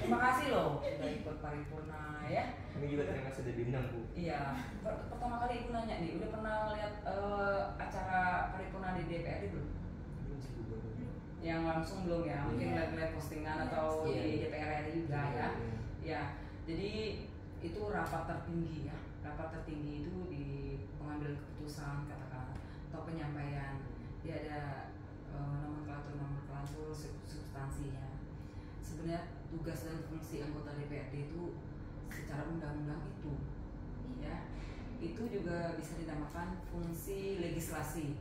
Terima kasih loh sudah ikut paripurna ya. Kami juga terima kasih sudah diundang, Bu. Iya, pertama kali ibu nanya nih, udah pernah lihat acara paripurna di DPRD belum? Belum sih, Bu. Yang langsung belum ya, mungkin lihat postingan atau di DPR RI juga ya. Ya, jadi itu rapat tertinggi ya. Rapat tertinggi itu di pengambil keputusan katakan atau penyampaian. Dia ada nomenklatur substansinya. Sebenarnya tugas dan fungsi anggota DPRD itu secara undang-undang itu ya, itu juga bisa dinamakan fungsi legislasi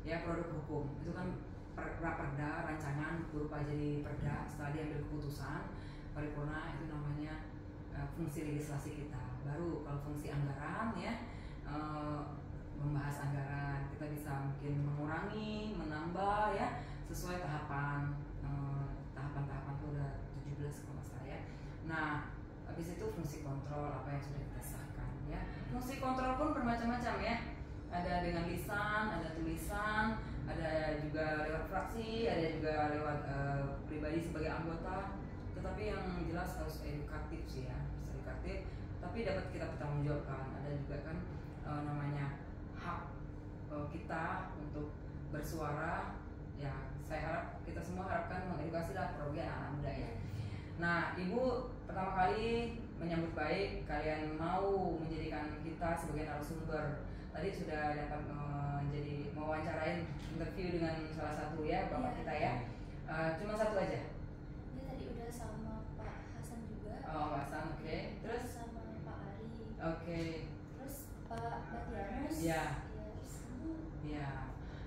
ya, produk hukum itu kan raperda, rancangan berupa jadi perda, setelah diambil keputusan paripurna itu namanya fungsi legislasi kita. Baru kalau fungsi anggaran ya, membahas anggaran, kita bisa mungkin mengurangi, menambah ya sesuai tahapan itu udah 17 kalau nggak salah ya. Nah habis itu fungsi kontrol apa yang sudah kita sahkan ya. Fungsi kontrol pun bermacam-macam ya, ada dengan lisan, ada tulisan, ada juga lewat fraksi, ada juga lewat pribadi sebagai anggota. Tetapi yang jelas harus edukatif sih ya, edukatif tapi dapat kita pertanggungjawabkan. Ada juga kan namanya hak kita untuk bersuara ya. Saya harap kita semua harapkan mengedukasi lah apalagi anak-anak muda ya. Nah ibu pertama kali menyambut baik kalian mau menjadikan kita sebagai narasumber. Tadi sudah dapat menjadi mewawancarain interview dengan salah satu ya bapak kita ya. Cuma satu aja. Dia tadi udah sama Pak Hasan juga. Oh Pak Hasan, oke. Terus sama Pak Ari. Oke. Terus Pak Batianus. Ya. Ya.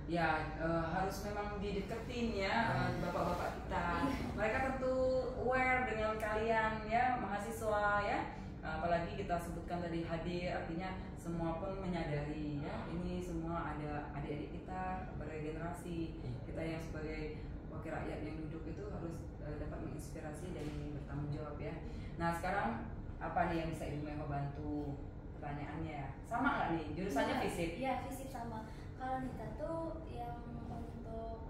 Ya harus memang dideketin ya bapak-bapak kita. Mereka tentu aware dengan kalian ya mahasiswa ya. Apalagi kita sebutkan tadi hadir, artinya semua pun menyadari ya ini semua ada adik-adik kita bergenerasi. Kita yang sebagai wakil rakyat yang duduk itu harus dapat menginspirasi dan bertanggung jawab ya. Nah sekarang apa nih yang bisa Ibu Meho bantu? Pertanyaannya sama nggak nih jurusannya fisip? Iya fisip sama. Kalau Nita tuh yang untuk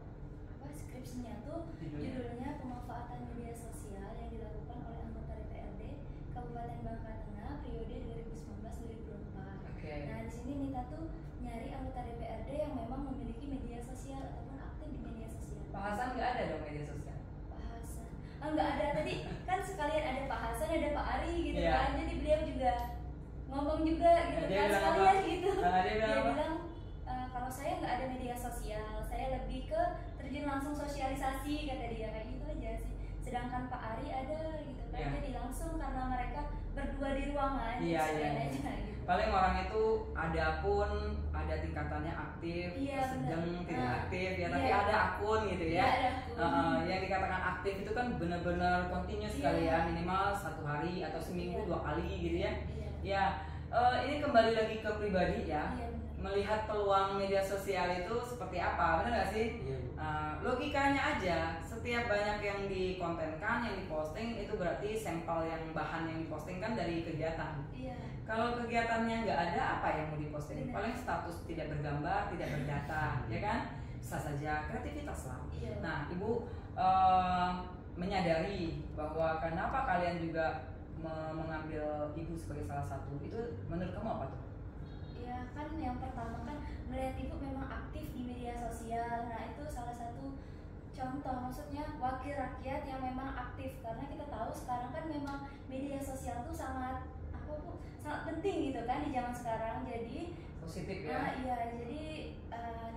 skripsinya tuh judulnya pemanfaatan media sosial yang dilakukan oleh anggota DPRD Kabupaten Bangka Tengah periode 2019-2024. Nah di sini Nita tuh nyari anggota DPRD yang memang memiliki media sosial ataupun aktif di media sosial. Pak Hasan nggak ada dong media sosial? Pak Hasan nggak ada, tadi kan sekalian ada Pak Hasan ada Pak Ari gitu kan, jadi beliau juga ngomong juga gitu kan sekalian gitu. Dia bilang kalau saya nggak ada media sosial, saya lebih ke terjun langsung sosialisasi kata dia, kayak gitu aja sih. Sedangkan Pak Ari ada gitu kan, jadi langsung karena mereka berdua di ruangan aja gitu. Paling orang itu ada pun ada tingkatannya aktif, sedang tidak aktif ya, tapi ada akun gitu ya. Yang dikatakan aktif itu kan benar-benar continuous sekali ya, minimal 1 hari atau seminggu 2 kali gitu ya. Ya ini kembali lagi ke pribadi ya. Melihat peluang media sosial itu seperti apa, benar nggak sih? Logikanya aja, setiap banyak yang dikontenkan, yang diposting itu berarti sampel yang bahan yang diposting kan dari kegiatan. Kalau kegiatannya nggak ada, apa yang mau diposting? Paling status tidak bergambar, tidak berdata, ya kan? Bisa saja kreativitas lah. Nah, Ibu menyadari bahwa kenapa kalian juga mengambil Ibu sebagai salah satu, itu menurut kamu apa tuh? Ya kan yang pertama kan melihat Ibu memang aktif di media sosial. Nah itu salah satu contoh, maksudnya wakil rakyat yang memang aktif. Karena kita tahu sekarang kan memang media sosial tuh sangat sangat penting gitu kan di zaman sekarang. Jadi positif ya. Iya, jadi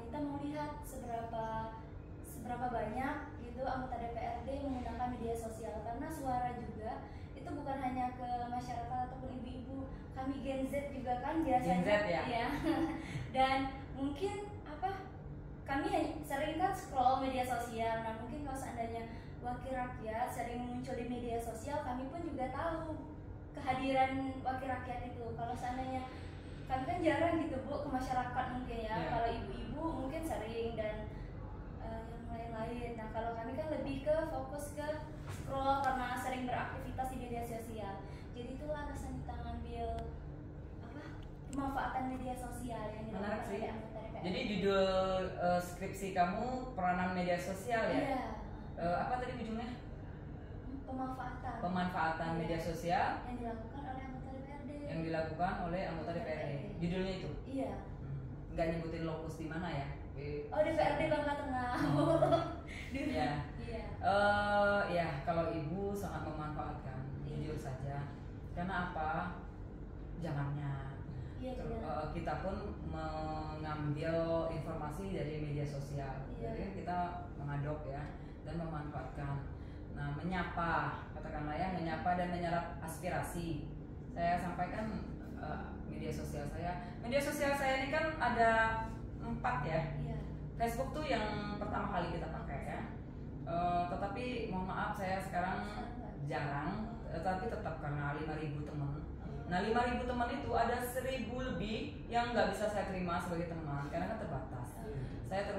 Nita mau lihat seberapa banyak gitu anggota DPRD menggunakan media sosial, karena suara juga itu bukan hanya ke masyarakat ataupun ibu-ibu, kami Gen Z juga kan biasanya Gen Z ya. Dan mungkin kami sering kan scroll media sosial. Nah mungkin kalau seandainya wakil rakyat sering muncul di media sosial, kami pun juga tahu kehadiran wakil rakyat itu. Kalau seandainya kami kan jarang gitu Bu ke masyarakat mungkin ya. Kalau ibu-ibu mungkin sering dan yang lain-lain. Nah kalau kami kan lebih ke fokus ke scroll karena sering beraktivitas di media sosial. Jadi itulah alasan kita ngambil pemanfaatan media sosial yang dilakukan oleh anggota DPR. Jadi judul skripsi kamu peranan media sosial ya? Iya. Apa tadi ujungnya? pemanfaatan Iya. media sosial yang dilakukan oleh anggota DPRD. yang dilakukan oleh anggota DPRD. Judulnya itu Iya. nggak nyebutin lokus di mana ya? Oh, DPRD Bangka Tengah. Ya. Iya. Ya, kalau ibu sangat memanfaatkan, jujur saja. Karena apa? Zamannya. Iya, Kita pun mengambil informasi dari media sosial. Iya. Jadi kita mengadop ya dan memanfaatkan. Nah, menyapa, katakanlah ya, menyapa dan menyerap aspirasi. Saya sampaikan media sosial saya. Media sosial saya ini kan ada 4 ya. Iya. Facebook tuh yang pertama kali kita pakai ya. Tetapi mohon maaf saya sekarang jarang, tetapi tetap karena 5.000 teman. Nah 5.000 teman itu ada 1.000 lebih yang nggak bisa saya terima sebagai teman karena kan terbatas. Saya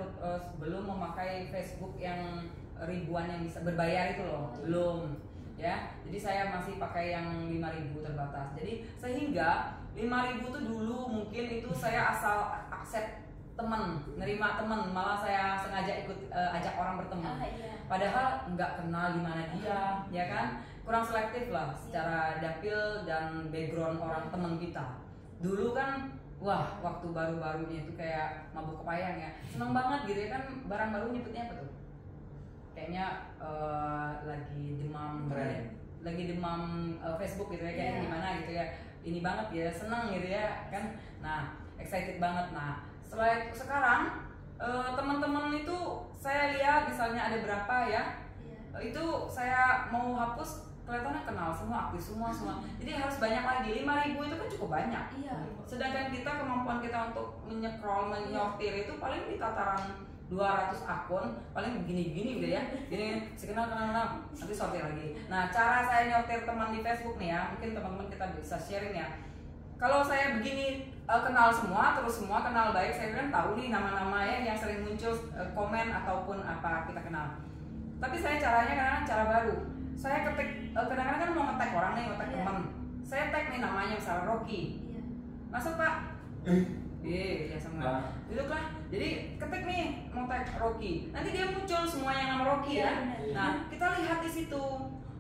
belum memakai Facebook yang ribuan yang bisa berbayar itu loh, belum ya. Jadi saya masih pakai yang 5.000 terbatas. Jadi sehingga 5.000 tuh dulu mungkin itu saya asal accept teman, nerima teman, malah saya sengaja ikut ajak orang berteman. Iya. Padahal nggak kenal gimana dia, ya kan? Kurang selektif lah secara dapil dan background orang teman kita. Dulu kan, wah waktu baru-barunya itu kayak mabuk kepayang ya, seneng banget gitu ya kan, barang baru nyebutnya apa tuh? Kayaknya lagi demam, lagi demam Facebook gitu ya, kayak gimana gitu ya. Ini banget ya, seneng gitu ya kan. Nah, excited banget. Nah, sekarang teman-teman itu saya lihat misalnya ada berapa ya, itu saya mau hapus kelihatannya kenal semua, aktif semua. Jadi harus banyak lagi. 5.000 itu kan cukup banyak. Iya. Sedangkan kita kemampuan kita untuk menyortir itu paling di tataran 200 akun, paling begini-begini udah ya. Gini, si kenal, nanti sortir lagi. Nah, cara saya nyortir teman di Facebook nih ya, mungkin teman-teman kita bisa sharing ya. Kalau saya begini kenal semua, terus semua kenal baik, saya kan tahu nih nama-nama ya yang sering muncul komen ataupun apa kita kenal. Tapi saya caranya kadang cara baru. Saya ketik kadang-kadang kan mau nge-tag orang nih, nge-tag teman. Saya tag nih namanya misalnya Rocky. Masuk Pak. Ya sama. Duduk lah. Jadi ketik nih mau tag Rocky. Nanti dia muncul semua yang nama Rocky ya. Nah kita lihat di situ.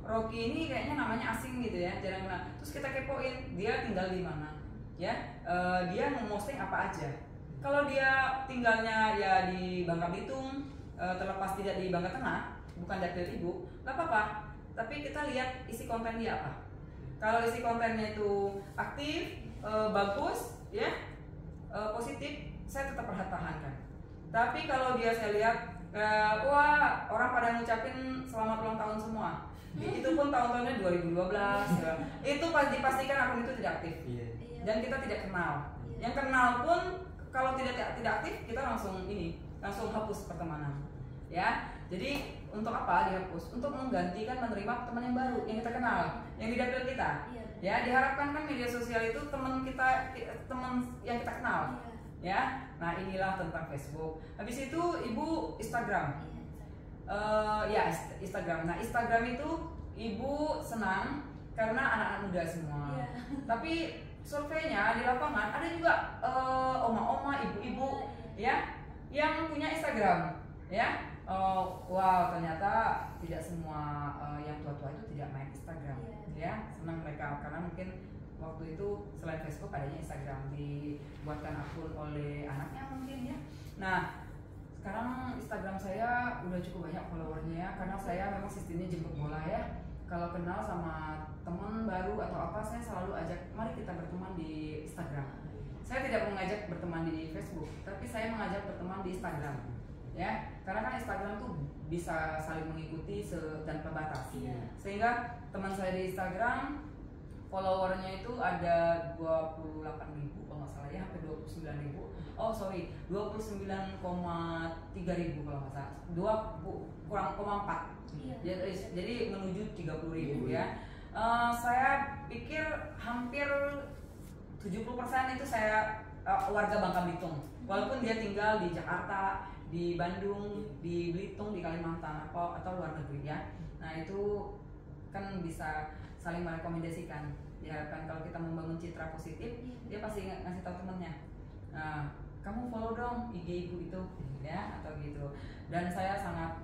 Rocky ini kayaknya namanya asing gitu ya, jarang kenal. Terus kita kepoin dia tinggal di mana, ya? Dia memposting apa aja. Kalau dia tinggalnya ya di Bangka Belitung, terlepas tidak di Bangka Tengah, bukan dapil ibu, nggak apa-apa. Tapi kita lihat isi konten dia apa. Kalau isi kontennya itu aktif, bagus, ya, positif, saya tetap pertahankan. Tapi kalau dia saya lihat, wah orang pada ngucapin selamat ulang tahun semua. Itu pun tahun-tahunnya 2012 ya. Itu dipastikan akun itu tidak aktif dan kita tidak kenal. Yang kenal pun kalau tidak aktif kita langsung hapus pertemanan ya. Jadi untuk apa dihapus? Untuk menggantikan menerima teman yang baru yang kita kenal, yang di dapil kita ya. Diharapkan kan media sosial itu teman yang kita kenal ya. Nah inilah tentang Facebook. Habis itu ibu Instagram. Ya Instagram. Nah Instagram itu ibu senang karena anak-anak muda semua. Tapi surveinya di lapangan ada juga oma-oma, ibu-ibu ya yang punya Instagram ya. Wow ternyata tidak semua yang tua-tua itu tidak main Instagram ya. Senang mereka karena mungkin waktu itu selain Facebook adanya Instagram, dibuatkan akun oleh anaknya mungkin ya. Nah sekarang Instagram saya udah cukup banyak followernya ya, karena saya memang sistemnya jemput bola ya. Kalau kenal sama teman baru atau apa, saya selalu ajak, mari kita berteman di Instagram. Saya tidak mengajak berteman di Facebook, tapi saya mengajak berteman di Instagram ya, karena kan Instagram tuh bisa saling mengikuti tanpa batas. Sehingga teman saya di Instagram followernya itu ada 28.000 kalau nggak salah ya, hampir 29.000. 29,3 ribu kalau nggak salah, 2,4. Jadi menuju 30.000 ya. Saya pikir hampir 70% itu saya warga Bangka Belitung, walaupun dia tinggal di Jakarta, di Bandung, di Belitung, di Kalimantan atau luar negeri ya. Nah itu kan bisa saling merekomendasikan. Diharapkan kalau kita membangun citra positif, dia pasti ngasih tahu temennya. Nah, kamu follow dong IG ibu itu ya, atau gitu. Dan saya sangat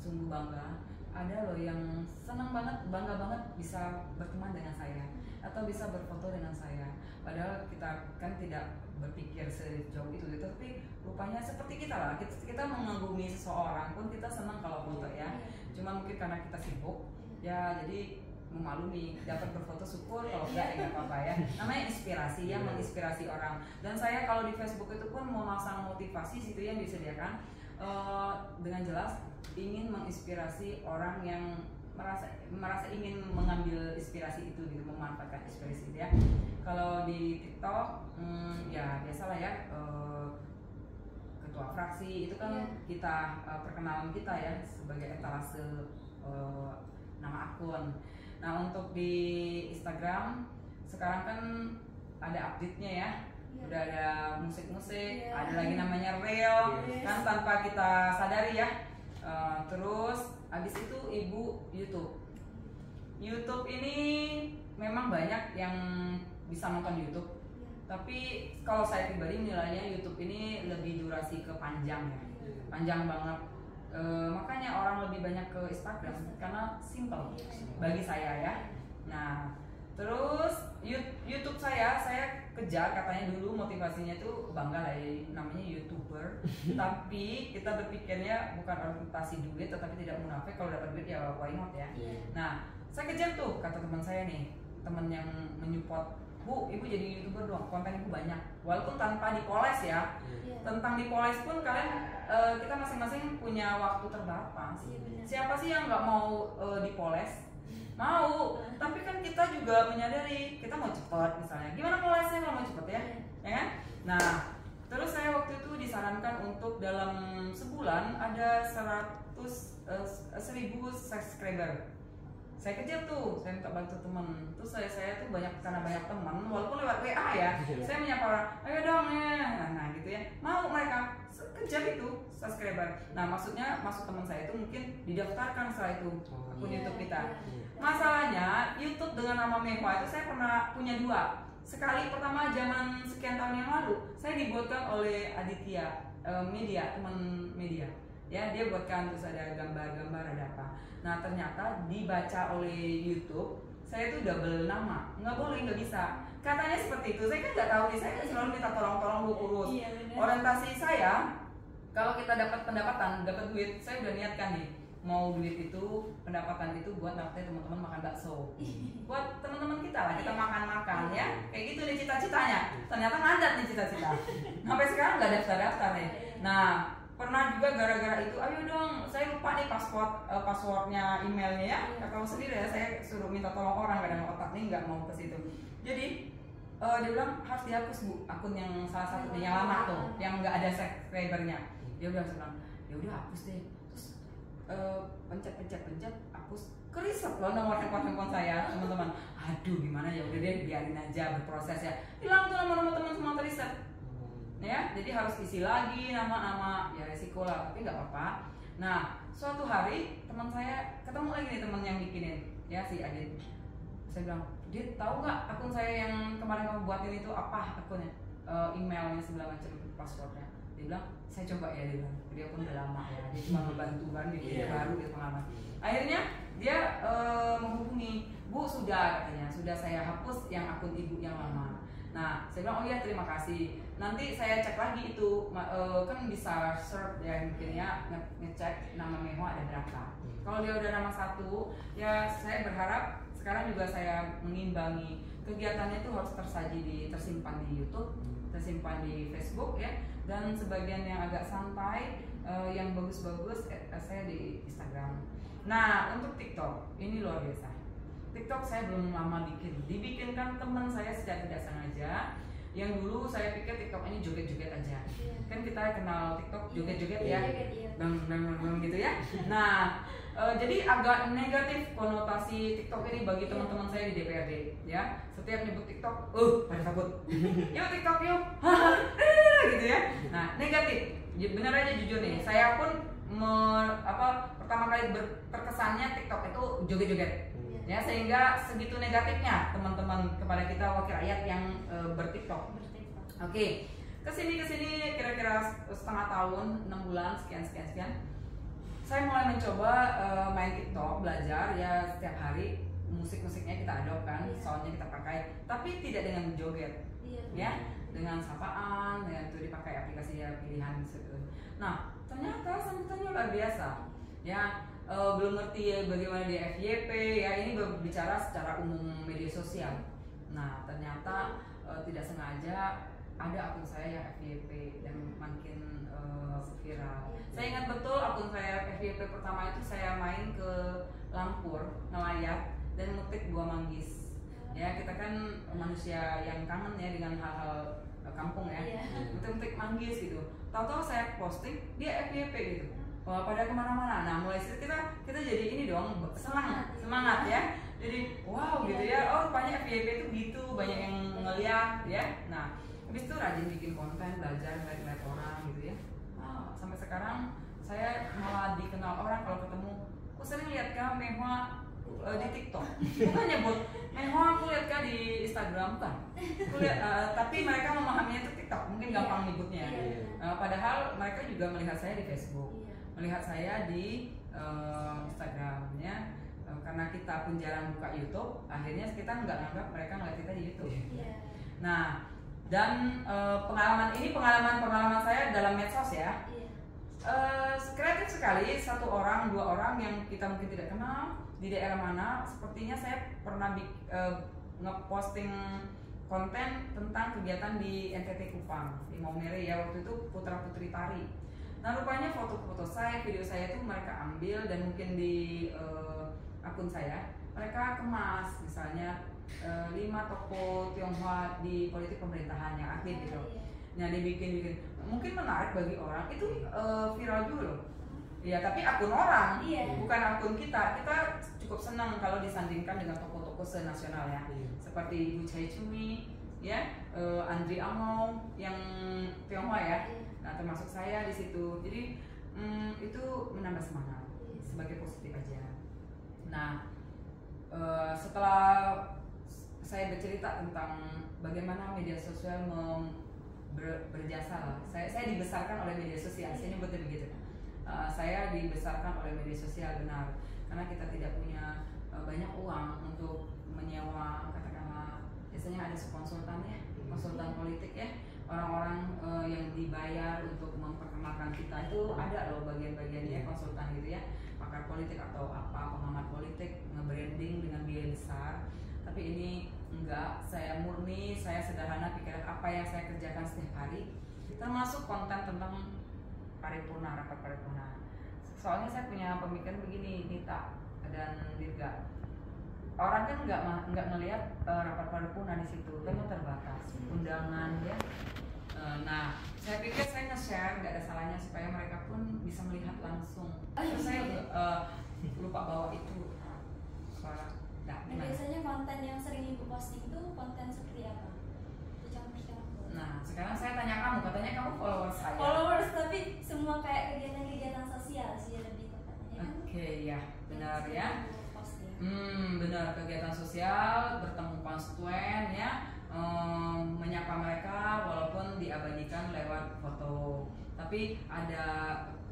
sungguh bangga ada loh yang senang banget, bangga banget bisa berteman dengan saya atau bisa berfoto dengan saya. Padahal kita kan tidak berpikir sejauh itu, tapi rupanya seperti kita lah. Kita mengagumi seseorang pun kita senang kalau foto ya. Cuma mungkin karena kita sibuk ya, jadi memaklumi, dapat berfoto syukur, kalau enggak ya nggak apa-apa ya. Namanya inspirasi ya, menginspirasi orang. Dan saya kalau di Facebook itu pun memasang motivasi situ yang disediakan dengan jelas ingin menginspirasi orang yang merasa ingin mengambil inspirasi itu gitu, memanfaatkan inspirasi itu ya. Kalau di TikTok ya biasalah ya, ketua fraksi itu kan kita perkenalan kita ya sebagai etalase nama akun. Nah untuk di Instagram sekarang kan ada update-nya ya, udah ada musik-musik, ada lagi namanya reel kan tanpa kita sadari ya. Terus habis itu ibu YouTube ini memang banyak yang bisa nonton YouTube, tapi kalau saya pribadi nilainya YouTube ini lebih durasi ke panjang ya, panjang banget. Makanya orang lebih banyak ke Instagram karena simple bagi saya ya. Nah terus YouTube saya kejar, katanya dulu motivasinya tuh bangga lah ya, namanya YouTuber. Tapi kita berpikirnya bukan orientasi duit, tetapi tidak munafik, kalau dapat duit ya why not ya. Nah saya kejar tuh, kata teman saya nih, teman yang menyupport, Bu, ibu jadi YouTuber dong, konten ibu banyak, walaupun tanpa dipoles ya. Tentang dipoles pun kalian kita masing-masing punya waktu terbatas. Siapa sih yang nggak mau dipoles? Mau, tapi kan kita juga menyadari kita mau cepat misalnya. Gimana polesnya kalau mau cepet ya? Ya kan? Nah, terus saya waktu itu disarankan untuk dalam sebulan ada 1000 subscriber. Saya kejar tuh, saya minta bantu teman. Terus saya tuh karena banyak teman, walaupun lewat WA ya, saya menyapa orang, ayo dong ya, nah gitu ya, mau mereka kejar itu subscriber. Nah maksudnya maksud teman saya itu mungkin didaftarkan setelah itu akun YouTube kita. Masalahnya YouTube dengan nama Mehwa itu saya pernah punya 2. Sekali pertama zaman sekian tahun yang lalu, saya dibuatkan oleh Aditya media, teman media. Ya, dia buatkan, terus ada gambar-gambar, ada apa. Nah ternyata dibaca oleh YouTube, saya tuh double nama, nggak boleh, nggak bisa. Katanya seperti itu, saya kan nggak tahu nih, saya kan selalu minta tolong Bu urus. Orientasi saya, kalau kita dapat pendapatan, dapat duit, saya udah niatkan nih, mau duit itu, pendapatan itu buat dapetnya teman-teman makan bakso, buat teman-teman kita lah, kita makan-makan ya, kayak gitu nih cita-citanya. Ternyata ngadat nih cita-cita, sampai sekarang nggak daftar-daftar nih. Nah pernah juga gara-gara itu, ayo dong, saya lupa nih passwordnya emailnya ya, kalau sendiri ya, saya suruh minta tolong orang, kadang otak nih nggak mau ke situ. Jadi dia bilang harus dihapus Bu, akun yang salah satu yang lama tuh, yang nggak ada subscribernya. Dia udah bilang, ya udah hapus deh. Terus pencet hapus, kerisep loh nomor handphone saya teman-teman. Aduh gimana ya, udah deh biarin aja berproses ya, hilang tuh nomor teman semua teriset. Ya, jadi harus isi lagi nama-nama, ya resiko lah, tapi nggak apa-apa. Nah, suatu hari teman saya ketemu lagi nih, teman yang bikinin, ya si Adit. Saya bilang, Dit, tahu nggak akun saya yang kemarin kamu buatin itu apa akunnya? Emailnya segala macam, passwordnya. Dia bilang, saya coba ya, dia pun udah lama ya, dia cuma membantu kan, dia baru, dia pengalaman. Akhirnya dia menghubungi, Bu sudah katanya, sudah saya hapus yang akun ibu yang lama. Nah, saya bilang, oh iya terima kasih. Nanti saya cek lagi itu, kan bisa search ya mungkin ya, ngecek nama Mehwa ada berapa. Kalau dia udah nama 1, ya saya berharap sekarang juga saya mengimbangi kegiatannya itu harus tersimpan di YouTube, tersimpan di Facebook ya, dan sebagian yang agak santai, yang bagus-bagus saya di Instagram. Nah untuk TikTok ini luar biasa. TikTok saya belum lama dibikinkan teman saya secara tidak sengaja. Yang dulu saya pikir TikTok ini joget-joget aja. Kan kita kenal TikTok joget-joget ya, bang gitu ya. Nah, jadi agak negatif konotasi TikTok ini bagi teman-teman saya di DPRD ya. Setiap nyebut TikTok, pada takut. Yuk TikTok yuk, gitu ya. Nah, negatif. Benar aja jujur nih, saya pun pertama kali terkesannya TikTok itu joget-joget. Ya, sehingga segitu negatifnya teman-teman kepada kita wakil rakyat yang bertiktok. Oke, kesini kira-kira setengah tahun, 6 bulan, sekian. saya mulai mencoba main TikTok, belajar ya setiap hari musiknya kita adopt kan, Iya. soundnya kita pakai, tapi tidak dengan menjoget, Iya. ya, dengan sapaan, dengan itu dipakai aplikasi ya pilihan gitu. Nah ternyata sambutannya luar biasa, ya. Belum ngerti ya bagaimana di FYP ya, ini berbicara secara umum media sosial. Nah ternyata tidak sengaja ada akun saya yang FYP dan makin viral. Saya ingat betul akun saya FYP pertama itu saya main ke Lampur ngelayat dan metik buah manggis. Ya kita kan manusia yang kangen ya dengan hal-hal kampung ya, Iya. metik manggis gitu. Tahu-tahu saya posting dia FYP gitu. Wah, pada kemana-mana. Nah mulai situ kita jadi ini dong semangat ya. Jadi wow gitu ya. Oh rupanya FYP itu gitu, banyak yang ngeliat ya. Nah habis itu rajin bikin konten, belajar ngeliat orang gitu ya. Wow, sampai sekarang saya malah dikenal orang kalau ketemu. Aku sering lihat kak Mehwa di TikTok. Bukan nyebut Mehwa, aku lihat kak di Instagram kan. Aku lihat, tapi mereka memahaminya itu TikTok, mungkin gampang nyebutnya. Iya. Padahal mereka juga melihat saya di Facebook, Iya. melihat saya di Instagram ya. Karena kita pun jarang buka YouTube, akhirnya kita nggak nganggap mereka ngeliat kita di YouTube. Iya. Nah, dan pengalaman saya dalam medsos ya. Iya. Kreatif sekali, satu orang, dua orang yang kita mungkin tidak kenal di daerah mana. Sepertinya saya pernah ngeposting konten tentang kegiatan di NTT Kupang, di Maumere ya, waktu itu putra putri tari. Nah rupanya foto-foto saya, video saya itu mereka ambil dan mungkin di akun saya mereka kemas, misalnya 5 tokoh Tionghoa di politik pemerintahan yang aktif gitu. Nah dibikin mungkin menarik bagi orang, itu viral juga loh. Ya tapi akun orang, Iya. bukan akun kita. Kita cukup senang kalau disandingkan dengan tokoh-tokoh senasional ya, seperti Ibu Chai Chumi, ya, Andri Among yang Tionghoa ya. Nah termasuk saya di situ. Jadi itu menambah semangat sebagai positif aja. Nah setelah saya bercerita tentang bagaimana media sosial berjasa lah. Saya dibesarkan oleh media sosial, saya nyebutnya begitu. Saya dibesarkan oleh media sosial, benar, karena kita tidak punya banyak uang untuk menyewa, katakanlah biasanya ada konsultan ya, konsultan politik ya, orang-orang yang dibayar untuk memperkenalkan kita, itu ada loh bagian-bagiannya konsultan gitu ya, pakar politik atau apa, pengamat politik, nge-branding dengan biaya besar. Tapi ini enggak, saya murni, saya sederhana pikiran apa yang saya kerjakan setiap hari, termasuk konten tentang paripurna, rapat paripurna. Soalnya saya punya pemikiran begini, Nita dan Dirga, orang kan nggak ngelihat rapat paripurna di situ, kan terbatas undangan ya. Nah, saya pikir saya nge-share nggak ada salahnya supaya mereka pun bisa melihat langsung. Terus saya lupa bawa itu suara. Nah, biasanya konten yang sering ibu posting itu konten seperti apa? Nah, sekarang saya tanya kamu, katanya kamu followers saya. Followers, tapi semua kayak kegiatan-kegiatan sosial sih lebih tepatnya kan? Oke, ya, benar ya. Posting. Benar, kegiatan sosial, bertemu konstituen ya, menyapa mereka walaupun diabadikan lewat foto. Tapi ada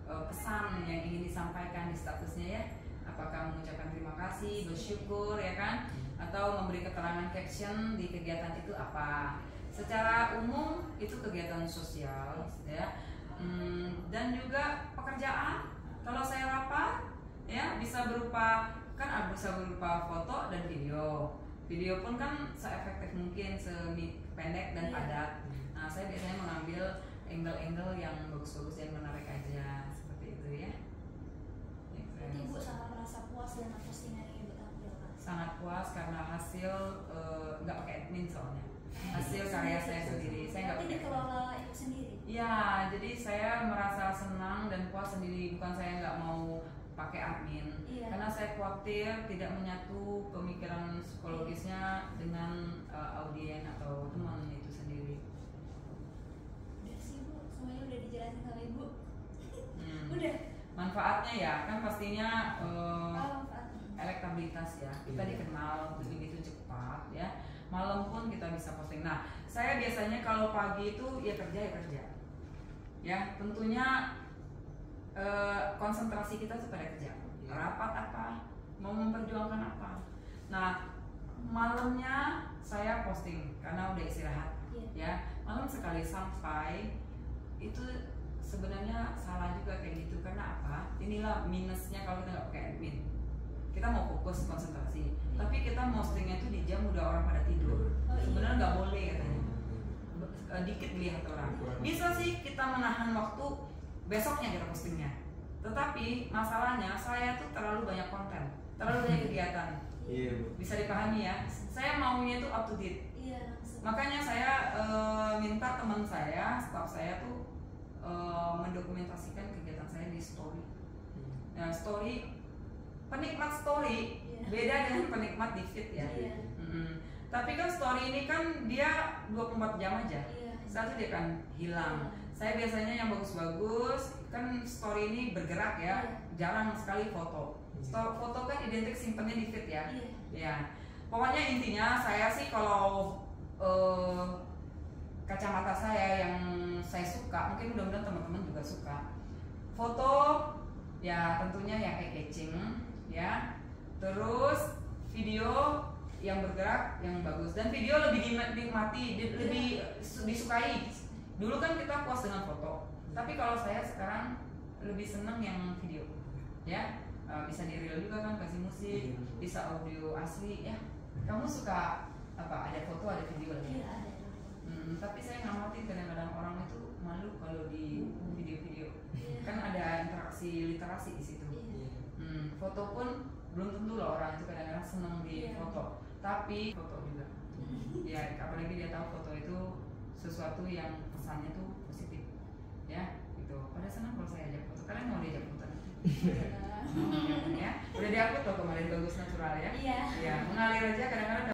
pesan yang ingin disampaikan di statusnya ya. Apakah mengucapkan terima kasih, bersyukur ya kan, atau memberi keterangan caption di kegiatan itu apa. Secara umum itu kegiatan sosial ya, dan juga pekerjaan. Kalau saya rapat ya bisa berupa foto dan video. Video pun kan seefektif mungkin, sependek dan padat. Nah saya biasanya mengambil angle-angle yang bagus-bagus dan menarik aja, seperti itu ya. Jadi ibu sangat merasa puas dengan postingan yang ibu tampilkan. Sangat puas karena hasil nggak pakai admin soalnya. Hasil karya saya sendiri, saya nggak Tapi pakai. dikelola ibu sendiri. Ya, jadi saya merasa senang dan puas sendiri, bukan saya nggak mau pakai admin. Iya. Karena saya khawatir tidak menyatu pemikiran psikologisnya dengan audien atau teman itu sendiri. Udah sih bu, semuanya udah dijelasin sama ibu. Udah. Manfaatnya ya, kan pastinya Manfaatnya. elektabilitas ya, kita dikenal begitu cepat ya. Malam pun kita bisa posting. Nah, saya biasanya kalau pagi itu ya kerja ya, tentunya konsentrasi kita tuh pada kerja, rapat apa, mau memperjuangkan apa. Nah, malamnya saya posting karena udah istirahat, ya malam sekali, sampai itu sebenarnya salah juga kayak gitu. Karena apa? Inilah minusnya kalau kita nggak pakai admin. Kita mau fokus konsentrasi, tapi kita postingnya itu di jam udah orang pada tidur. Sebenarnya nggak boleh katanya, dikit dilihat orang. Bisa sih kita menahan waktu besoknya kita postingnya, tetapi masalahnya saya tuh terlalu banyak konten, terlalu banyak kegiatan. Bisa dipahami ya, saya maunya tuh up to date. Makanya saya minta teman saya, staff saya tuh mendokumentasikan kegiatan saya di story. Nah, story, penikmat story beda dengan penikmat di feed ya. Tapi kan story ini kan dia 24 jam aja, satu dia kan hilang. Saya biasanya yang bagus-bagus, kan story ini bergerak ya, jarang sekali foto. Foto kan identik simpennya di feed ya. Ya, pokoknya intinya saya sih kalau kacamata saya yang saya suka, mungkin mudah-mudahan teman-teman juga suka. Foto ya tentunya yang eye-catching ya. Terus video yang bergerak, yang bagus, dan video lebih dinikmati, lebih disukai. Dulu kan kita puas dengan foto, tapi kalau saya sekarang lebih seneng yang video, ya. Bisa di reel juga kan, kasih musik, bisa audio asli, ya. Kamu suka apa? Ada foto, ada video lagi. Tapi saya ngamatin kadang-kadang orang itu malu kalau di video-video, kan ada interaksi literasi di situ. Foto pun belum tentu loh orang itu kadang-kadang seneng di foto, tapi foto juga. Ya, apalagi dia tahu foto itu sesuatu yang pesannya tuh positif, ya gitu. Pada senang kalau saya ajak foto. Kalian mau diajak foto? Ya, udah diupload loh kemarin, bagus natural ya. Iya. Ya, mengalir aja kadang-kadang.